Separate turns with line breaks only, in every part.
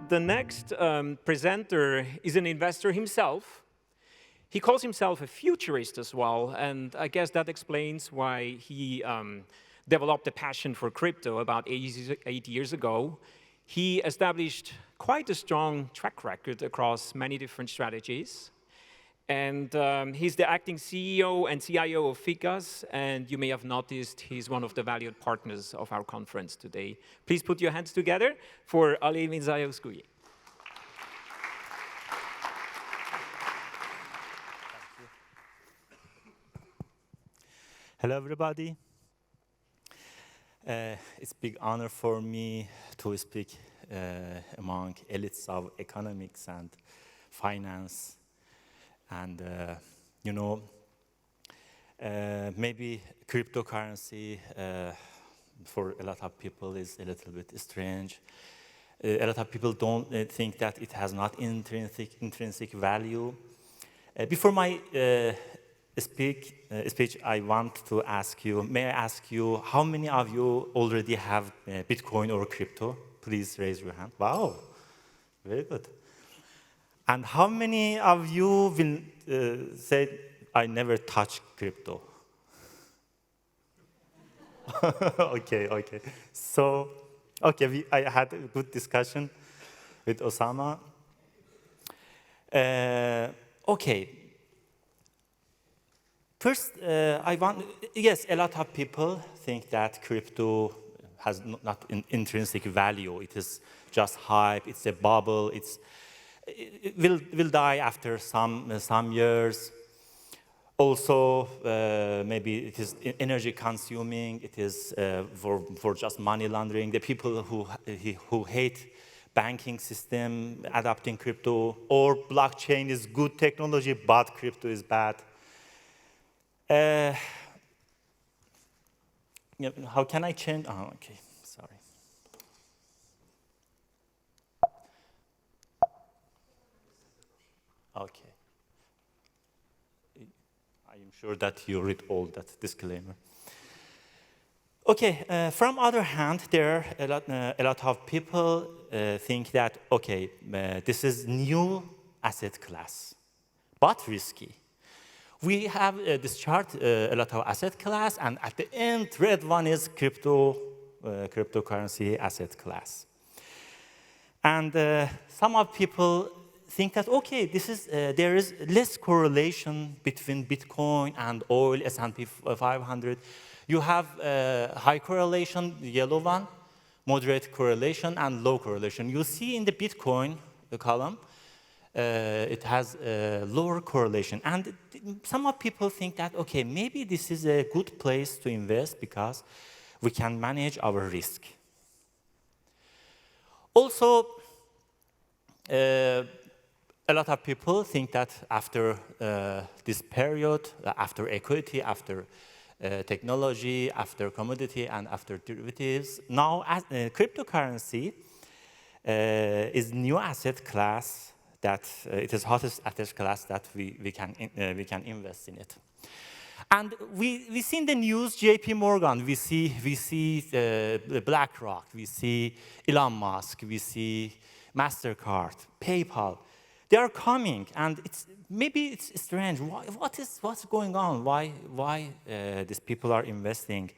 The next presenter is an investor himself. He calls himself a futurist as well, and I guess that explains why he developed a passion for crypto about 8 years ago. He established quite a strong track record across many different strategies. And he's the acting CEO and CIO of Ficas, and you may have noticed he's one of the valued partners of our conference today. Please put your hands together for Ali Mizani Oskui.
Hello, everybody. It's a big honor for me to speak among elites of economics and finance. And, maybe cryptocurrency for a lot of people is a little bit strange. A lot of people don't think that it has not intrinsic value. Before my speech, I want to ask you, may I ask you, how many of you already have Bitcoin or crypto? Please raise your hand. Wow, very good. And how many of you will say, I never touched crypto? Okay. So, I had a good discussion with Osama. First, yes, a lot of people think that crypto has not an intrinsic value. It is just hype, it's a bubble, it will die after some years. Also, maybe it is energy consuming, it is for just money laundering. The people who hate banking system adopting crypto, or blockchain is good technology, but crypto is bad. How can I change? Oh, okay, sorry. Okay. I am sure that you read all that disclaimer. Okay, from other hand, there are a lot of people think that, okay, this is new asset class, but risky. We have this chart, a lot of asset class, and at the end, red one is cryptocurrency asset class. And some of people think that, okay, there is less correlation between Bitcoin and oil, S&P 500. You have high correlation, the yellow one, moderate correlation, and low correlation. You see in the Bitcoin column, it has a lower correlation. And some of people think that, okay, maybe this is a good place to invest because we can manage our risk. Also, a lot of people think that after this period, after equity, after technology, after commodity, and after derivatives, now cryptocurrency is new asset class that it is hottest asset class that we can invest in it. And we see in the news JP Morgan, we see BlackRock, we see Elon Musk, we see MasterCard, PayPal. They are coming, and maybe it's strange. What's going on? Why these people are investing?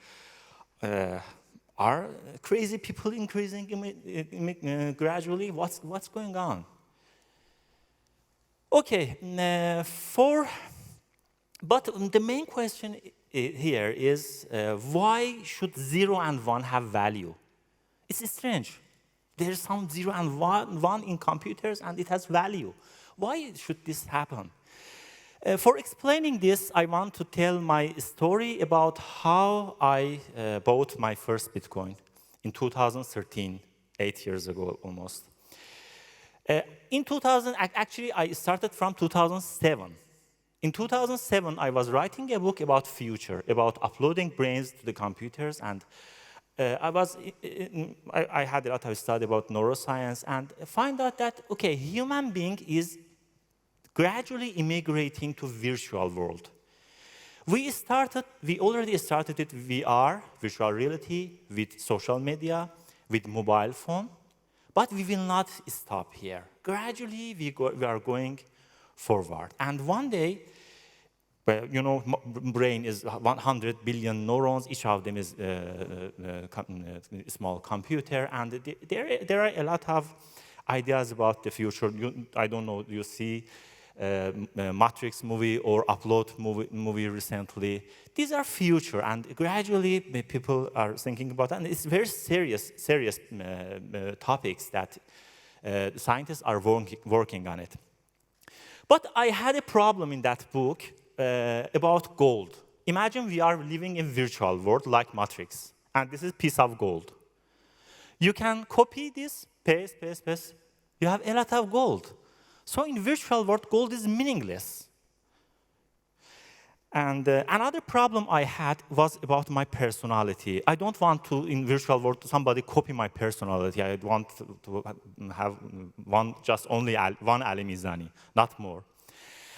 Are crazy people increasing gradually? What's going on? Okay, but the main question here is why should 0 and 1 have value? It's strange. There's some 0 and 1 in computers, and it has value. Why should this happen? For explaining this, I want to tell my story about how I bought my first Bitcoin in 2013, 8 years ago almost. In 2000, actually, I started from 2007. In 2007, I was writing a book about future, about uploading brains to the computers, and I had a lot of study about neuroscience, and find out that, okay, human being is gradually immigrating to virtual world. We already started with VR, virtual reality, with social media, with mobile phone, But we will not stop here. Gradually, we are going forward. And one day, well, you know, brain is 100 billion neurons. Each of them is a small computer. And there are a lot of ideas about the future. I don't know, you see Matrix movie or Upload movie recently. These are future, and gradually people are thinking about that. And it's very serious topics that scientists are working on it. But I had a problem in that book about gold. Imagine we are living in virtual world like Matrix, and this is piece of gold. You can copy this, paste. You have a lot of gold. So in virtual world, gold is meaningless. And another problem I had was about my personality. I don't want to, in virtual world, somebody copy my personality. I want to have only one Ali Mizani, not more.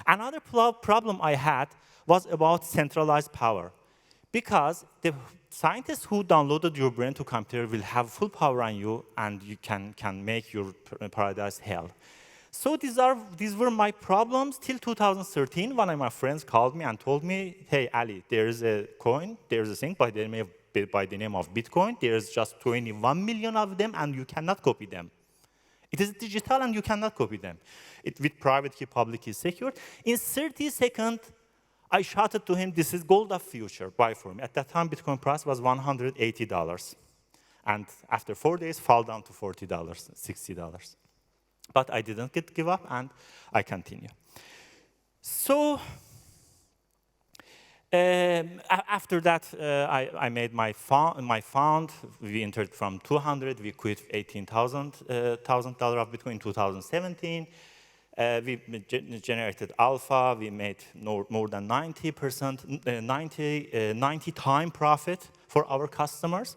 Another problem I had was about centralized power. Because the scientists who downloaded your brain to computer will have full power on you, and you can make your paradise hell. So these were my problems till 2013. One of my friends called me and told me, hey, Ali, there's a coin, there's a thing by the name of Bitcoin. There's just 21 million of them, and you cannot copy them. It is digital, and you cannot copy them. With private key, public key secured. In 30 seconds, I shouted to him, this is gold of future, buy for me. At that time, Bitcoin price was $180. And after 4 days, fell down to $40, $60. But I didn't give up, and I continue. So after that, I made my fund. We entered from 200. We quit $18,000 of Bitcoin in 2017. We generated alpha. We made more than 90%, 90 time profit for our customers.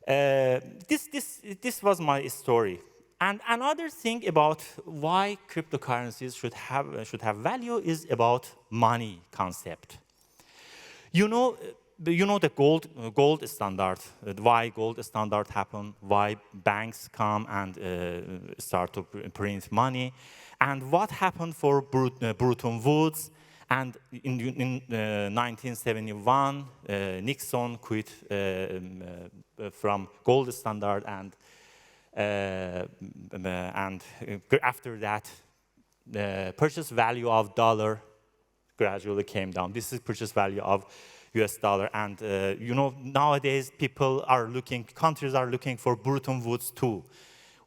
This was my story. And another thing about why cryptocurrencies should have value is about money concept. You know the gold standard. Why gold standard happened? Why banks come and start to print money? And what happened for Bretton Woods? And in 1971, Nixon quit from gold standard, and after that, the purchase value of dollar gradually came down. This is purchase value of US dollar. And you know, nowadays countries are looking for Bretton Woods too.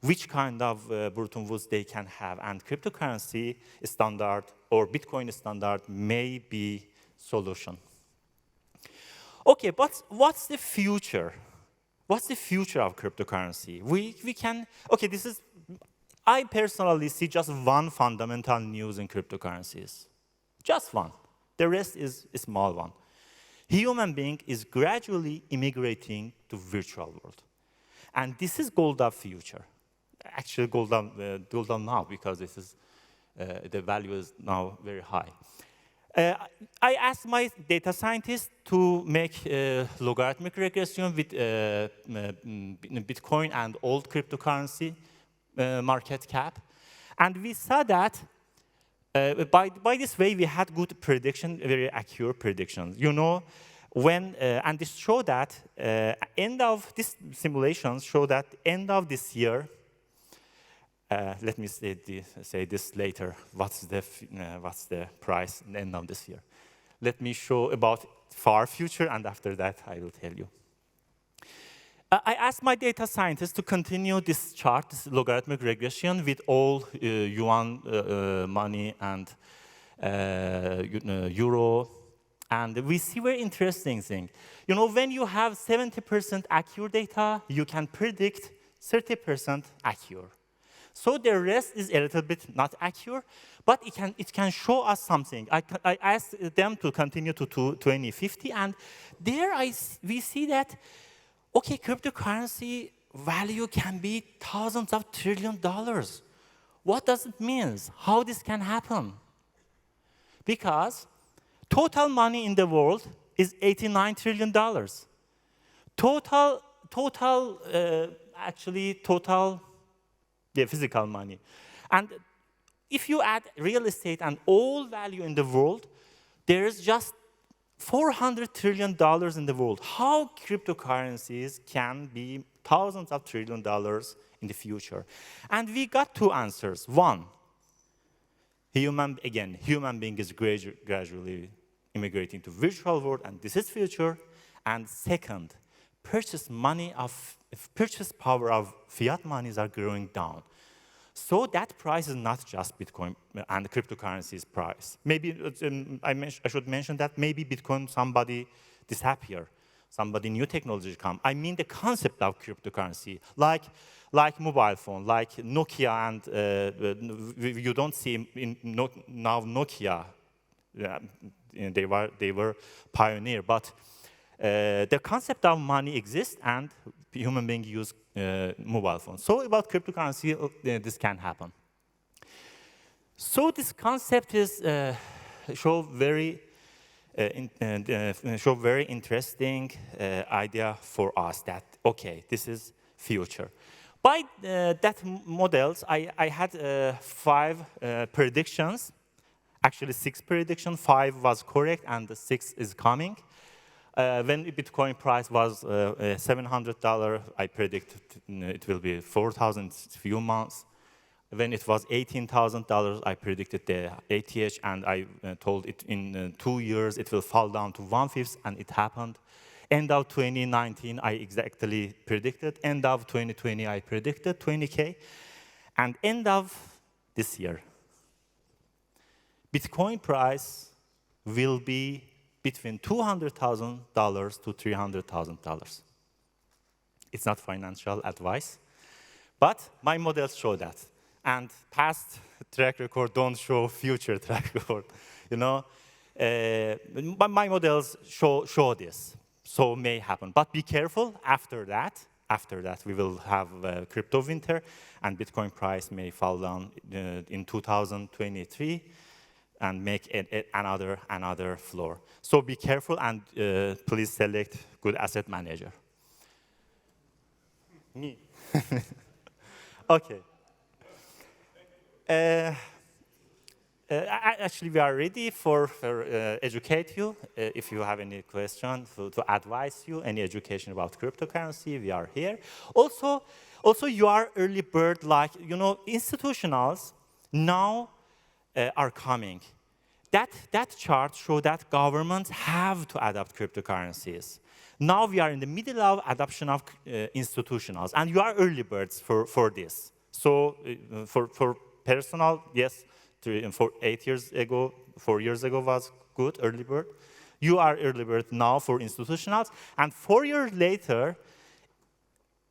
Which kind of Bretton Woods they can have. And cryptocurrency standard or Bitcoin standard may be solution. Okay, but what's the future? What's the future of cryptocurrency? I personally see just one fundamental news in cryptocurrencies. Just one. The rest is a small one. Human being is gradually immigrating to virtual world. And this is gold of future. Actually, gold down now, because this is, the value is now very high. I asked my data scientist to make logarithmic regression with Bitcoin and old cryptocurrency market cap. And we saw that by this way, we had good prediction, very accurate predictions. You know, and this showed that end of this simulations show that end of this year. Let me say this later. What's the price at the end of this year? Let me show about far future, and after that, I will tell you. I asked my data scientist to continue this chart, this logarithmic regression, with all yuan money and euro. And we see very interesting thing. You know, when you have 70% accurate data, you can predict 30% accurate. So the rest is a little bit not accurate, but it can show us something. I asked them to continue to 2050, and there we see that, okay, cryptocurrency value can be thousands of trillion dollars. What does it mean? How this can happen? Because total money in the world is $89 trillion. Total Yeah, physical money. And if you add real estate and all value in the world, there is just $400 trillion in the world. How cryptocurrencies can be thousands of trillion dollars in the future? And we got two answers. One, human being is gradually immigrating to virtual world, and this is future. And second, purchase power of fiat monies are growing down. So that price is not just Bitcoin and cryptocurrencies price. Maybe I should mention that maybe Bitcoin somebody disappear, somebody new technology come. I mean the concept of cryptocurrency, like mobile phone, like Nokia, and you don't see now Nokia. They were pioneer, but the concept of money exists, and human beings use mobile phones. So about cryptocurrency, this can happen. So this concept is show very interesting idea for us that okay, this is future. By that models, I had 5 predictions. Actually 6 predictions. 5 was correct, and the 6 is coming. When Bitcoin price was $700, I predicted it will be 4,000 in few months. When it was $18,000, I predicted the ATH, and I told it in 2 years it will fall down to 1/5, and it happened. End of 2019, I exactly predicted. End of 2020, I predicted 20K. And end of this year, Bitcoin price will be between $200,000 to $300,000. It's not financial advice, but my models show that. And past track record don't show future track record, you know. But my models show this, so may happen. But be careful after that. After that, we will have crypto winter, and Bitcoin price may fall down in 2023. And make another floor. So be careful, and please select good asset manager. Me. Okay. Actually, we are ready for educate you. If you have any question to advise you, any education about cryptocurrency, we are here. Also, you are early bird, like, you know, institutionals now are coming. That chart shows that governments have to adopt cryptocurrencies. Now we are in the middle of adoption of institutionals, and you are early birds for this. So for personal, yes, 8 years ago, 4 years ago was good, early bird. You are early bird now for institutionals, and 4 years later,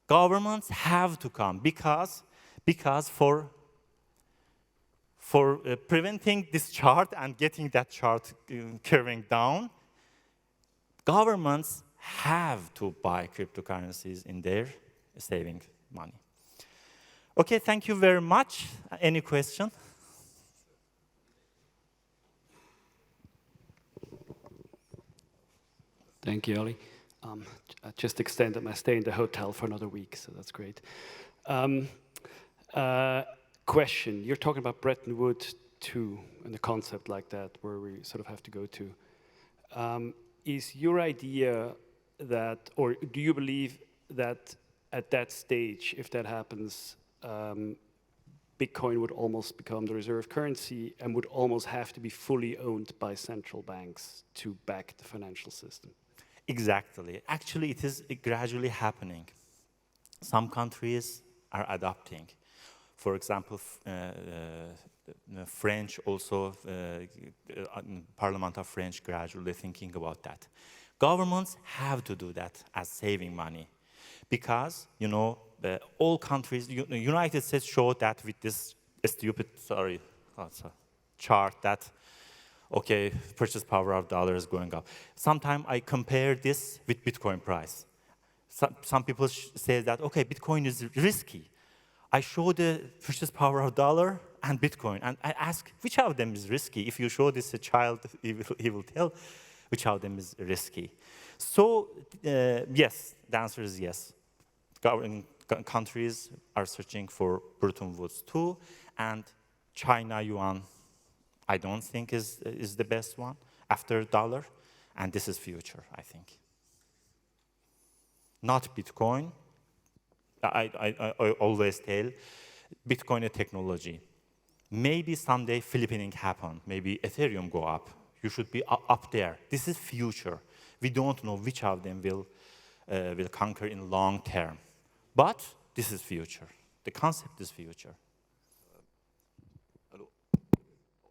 governments have to come because for preventing this chart and getting that chart curving down, governments have to buy cryptocurrencies in their saving money. Okay, thank you very much. Any question?
Thank you, Ali. I just extended my stay in the hotel for another week, so that's great. Question, you're talking about Bretton Woods 2 and the concept like that, where we sort of have to go to. Is your idea that, or do you believe that at that stage, if that happens, Bitcoin would almost become the reserve currency and would almost have to be fully owned by central banks to back the financial system?
Exactly. Actually, it is gradually happening. Some countries are adopting. For example, French also, Parliament of French gradually thinking about that. Governments have to do that as saving money because, you know, all countries, United States showed that with this stupid, chart that, okay, purchase power of dollar is going up. Sometimes I compare this with Bitcoin price. Some people say that, okay, Bitcoin is risky. I show the purchase power of dollar and Bitcoin, and I ask, which of them is risky? If you show this to a child, he will tell which of them is risky. So, yes, the answer is yes. countries are searching for Bretton Woods too, and China yuan, I don't think is the best one after dollar, and this is future, I think. Not Bitcoin. I always tell, Bitcoin a technology. Maybe someday Philippines happen, maybe Ethereum go up. You should be up there. This is future. We don't know which of them will conquer in long term. But this is future. The concept is future.
Hello.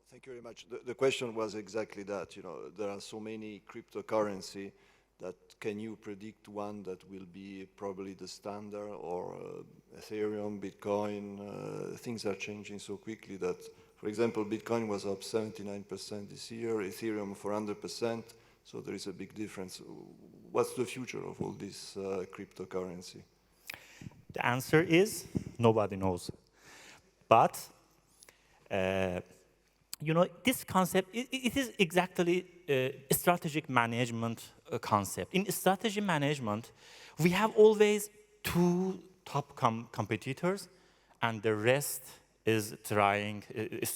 Thank you very much. The question was exactly that. You know, there are so many cryptocurrency that can you predict one that will be probably the standard, or Ethereum, Bitcoin? Things are changing so quickly that, for example, Bitcoin was up 79% this year, Ethereum 400%, so there is a big difference. What's the future of all this cryptocurrency?
The answer is nobody knows. But you know, this concept, it is exactly a strategic management concept. In strategy management, we have always two top competitors, and the rest is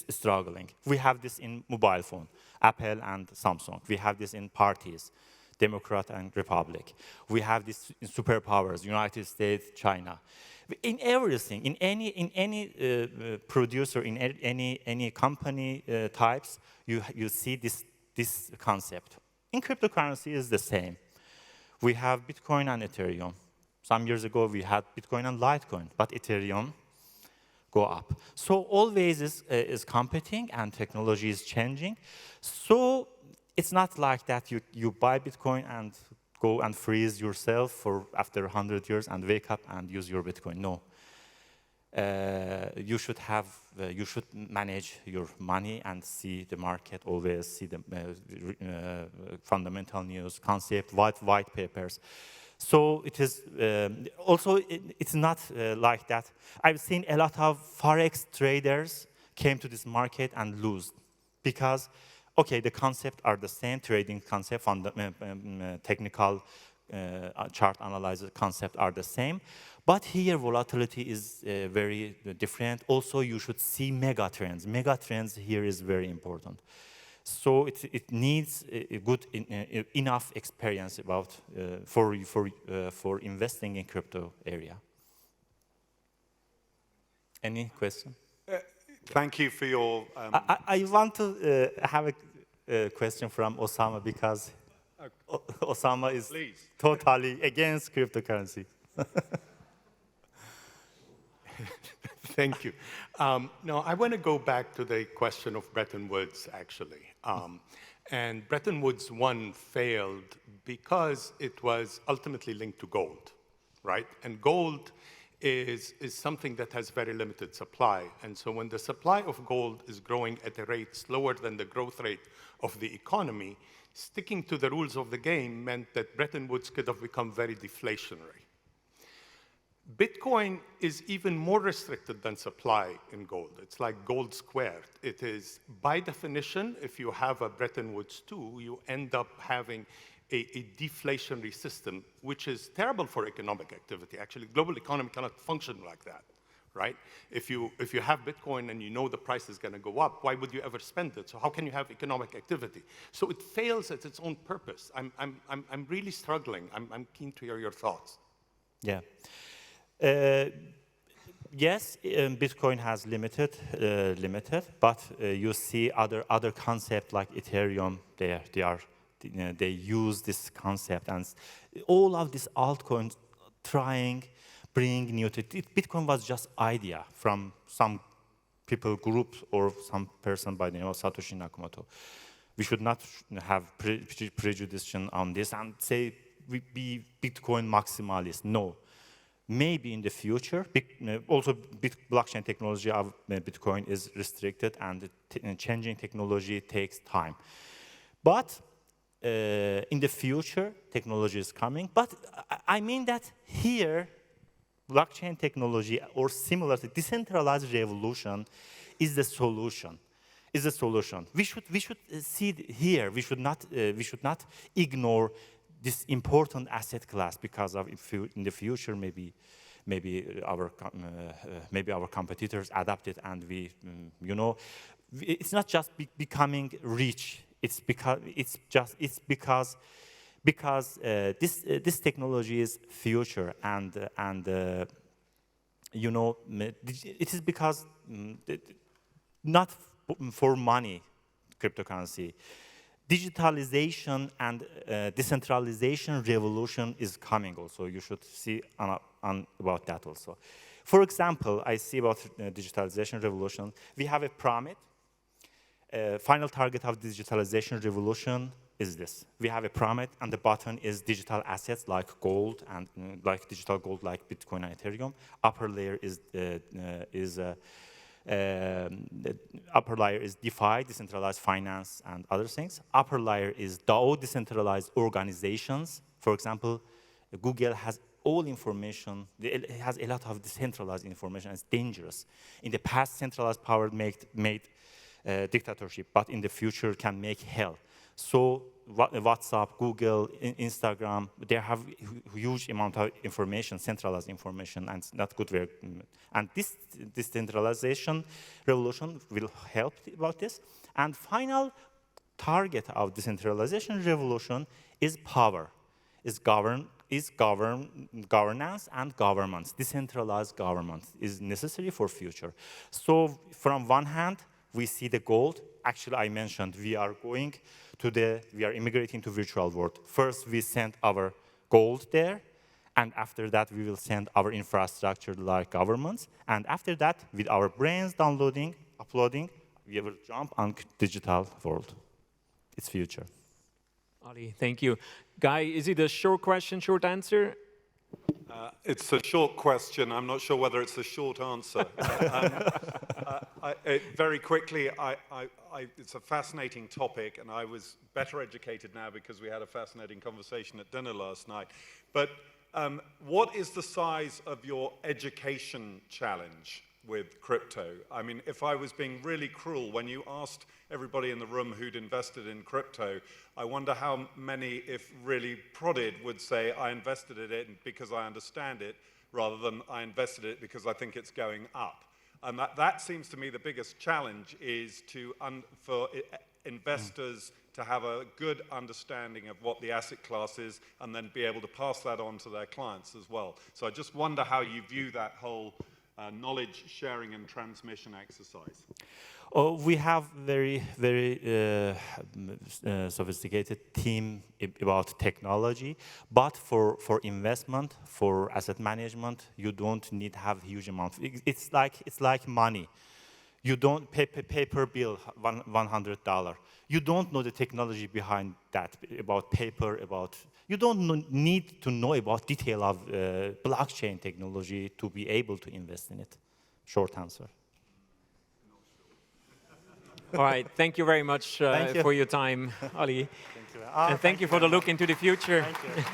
struggling. We have this in mobile phone, Apple and Samsung. We have this in parties, Democrat and Republic. We have this in superpowers, United States, China. In everything, in any producer, in any company types, you see this concept. In cryptocurrency is the same. We have Bitcoin and Ethereum. Some years ago we had Bitcoin and Litecoin, but Ethereum go up. So always is competing, and technology is changing. So it's not like that you buy Bitcoin and go and freeze yourself for after 100 years and wake up and use your Bitcoin. No. You should manage your money and see the market, always see the fundamental news, concept, white papers. So it is also, it's not like that. I've seen a lot of Forex traders came to this market and lose because, okay, the concepts are the same, trading concept, technical chart analyzer concept are the same, but here volatility is very different. Also, you should see mega trends. Mega trends here is very important. So it needs a good enough experience about for investing in crypto area. Any question?
Thank you for your...
I want to have a question from Osama, because Osama is totally against cryptocurrency.
Thank you. No, I want to go back to the question of Bretton Woods, actually. And Bretton Woods 1 failed because it was ultimately linked to gold, right? And gold is something that has very limited supply. And so when the supply of gold is growing at a rate slower than the growth rate of the economy, sticking to the rules of the game meant that Bretton Woods could have become very deflationary. Bitcoin is even more restricted than supply in gold. It's like gold squared. It is, by definition, if you have a Bretton Woods 2, you end up having a deflationary system, which is terrible for economic activity. Actually, global economy cannot function like that, right? If you have Bitcoin and you know the price is going to go up, why would you ever spend it? So how can you have economic activity? So it fails at its own purpose. I'm really struggling. I'm keen to hear your thoughts.
Yeah. Yes, Bitcoin has limited, but you see other concepts like Ethereum. They use this concept, and all of these altcoins bring new to it. Bitcoin was just idea from some people groups or some person by the name of Satoshi Nakamoto. We should not have prejudice on this and say we be Bitcoin maximalist. No. Maybe in the future, also blockchain technology of Bitcoin is restricted, and changing technology takes time. But in the future, technology is coming. But I mean that here, blockchain technology or similar to decentralized revolution is the solution. We should see it here. We should not ignore this important asset class, because of in the future maybe maybe our competitors adopt it, and we, it's not just becoming rich. It's because this technology is future, and it is because not for money, cryptocurrency. Digitalization and decentralization revolution is coming also. You should see about that also. For example, I see about digitalization revolution. We have a pyramid. Final target of digitalization revolution is this. We have a pyramid, and the bottom is digital assets like gold and like digital gold, like Bitcoin and Ethereum. Upper layer is upper layer is DeFi, decentralized finance, and other things. Upper layer is DAO, decentralized organizations. For example, Google has all information. It has a lot of decentralized information. It's dangerous. In the past, centralized power made dictatorship, but in the future can make hell. So WhatsApp, Google, Instagram, they have huge amount of information, centralized information, and it's not good work. And this decentralization revolution will help about this. And final target of decentralization revolution is power, is governance and governments. Decentralized government is necessary for future. So from one hand, we see the gold. Actually, I mentioned we are immigrating to virtual world. First, we send our gold there, and after that, we will send our infrastructure like governments. And after that, with our brains downloading, uploading, we will jump on digital world. It's future.
Ali, thank you. Guy, is it a short question, short answer?
It's a short question. I'm not sure whether it's a short answer. Very quickly, it's a fascinating topic, and I was better educated now because we had a fascinating conversation at dinner last night. But what is the size of your education challenge with crypto? I mean, if I was being really cruel, when you asked everybody in the room who'd invested in crypto, I wonder how many, if really prodded, would say, I invested in it because I understand it, rather than I invested it because I think it's going up. And that seems to me the biggest challenge is for investors to have a good understanding of what the asset class is and then be able to pass that on to their clients as well. So I just wonder how you view that whole knowledge sharing and transmission exercise.
Oh, we have very sophisticated team about technology, but for investment, for asset management, you don't need to have huge amounts. It's like money. You don't pay paper bill $100. You don't know the technology behind that, about paper, you don't need to know about detail of blockchain technology to be able to invest in it. Short answer.
All right, thank you very much for your time, Ali.
Thank you.
And thank you for the look into the future.
Thank you.